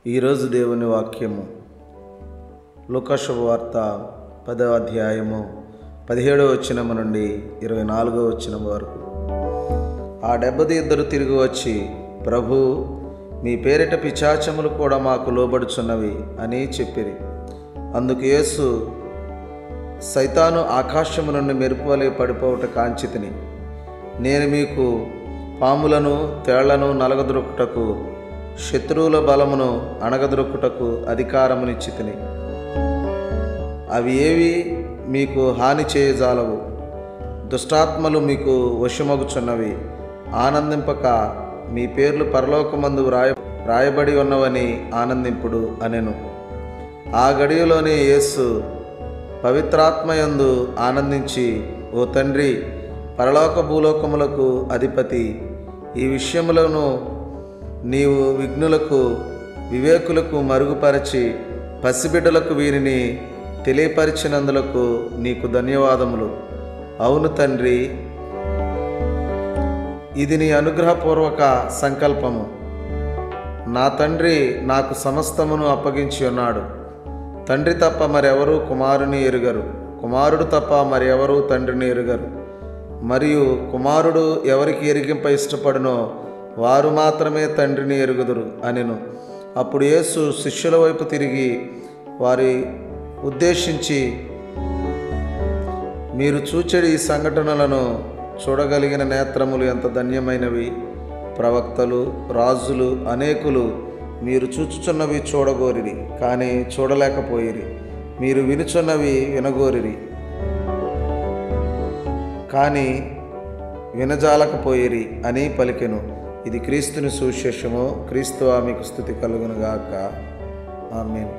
ఈరోజు దేవుని వాక్యము లూకా శుభవార్త 10వ అధ్యాయము 17వ వచనము నుండి 24వ వచనము వరకు. ఆ దెబ్బతీద్దరు తిరిగి వచ్చి, ప్రభు, మీ పేరిట పిశాచములు కూడా మాకు లోబడుచున్నవి అని చెప్పిరి. అందుకు యేసు, సైతాను ఆకాశము నుండి మెరుపువలె పడిపోవుట కాంచితిని. నేను మీకు పాములను తేళ్లను నలగదొరుకుటకు, శత్రువుల బలమును అణగదొరుకుటకు అధికారమునిచ్చితిని. అవి ఏవి మీకు హాని చేయజాలవు. దుష్టాత్మలు మీకు వశమగుచున్నవి. ఆనందింపక మీ పేర్లు పరలోకమందు రాయబడి ఉన్నవని ఆనందింపుడు అనెను. ఆ గడియలోనే యేసు పవిత్రాత్మయందు ఆనందించి, ఓ తండ్రి, పరలోక భూలోకములకు అధిపతి, ఈ విషయములను నీవు విఘ్నులకు వివేకులకు మరుగుపరచి పసిబిడ్డలకు వీరిని తెలియపరిచినందులకు నీకు ధన్యవాదములు. అవును తండ్రి, ఇది నీ అనుగ్రహపూర్వక సంకల్పము. నా తండ్రి నాకు సమస్తమును అప్పగించి ఉన్నాడు. తండ్రి తప్ప మరెవరూ కుమారుని ఎరుగరు, కుమారుడు తప్ప మరెవరూ తండ్రిని ఎరుగరు. మరియు కుమారుడు ఎవరికి ఎరిగింప ఇష్టపడునో వారు మాత్రమే తండ్రిని ఎరుగుదురు అనెను. అప్పుడు యేసు శిష్యుల వైపు తిరిగి వారి ఉద్దేశించి, మీరు చూచెడి ఈ సంఘటనలను చూడగలిగిన నేత్రములు ఎంత ధన్యమైనవి. ప్రవక్తలు, రాజులు అనేకులు మీరు చూచుచున్నవి చూడగోరిరి, కానీ చూడలేకపోయిరి. మీరు వినుచున్నవి వినగోరిరి, కానీ వినజాలకపోయిరి అని పలికెను. ఇది క్రీస్తుని సువిశేషము. క్రీస్తువా మీకు స్తుతి కలుగునుగాక. ఆమేన్.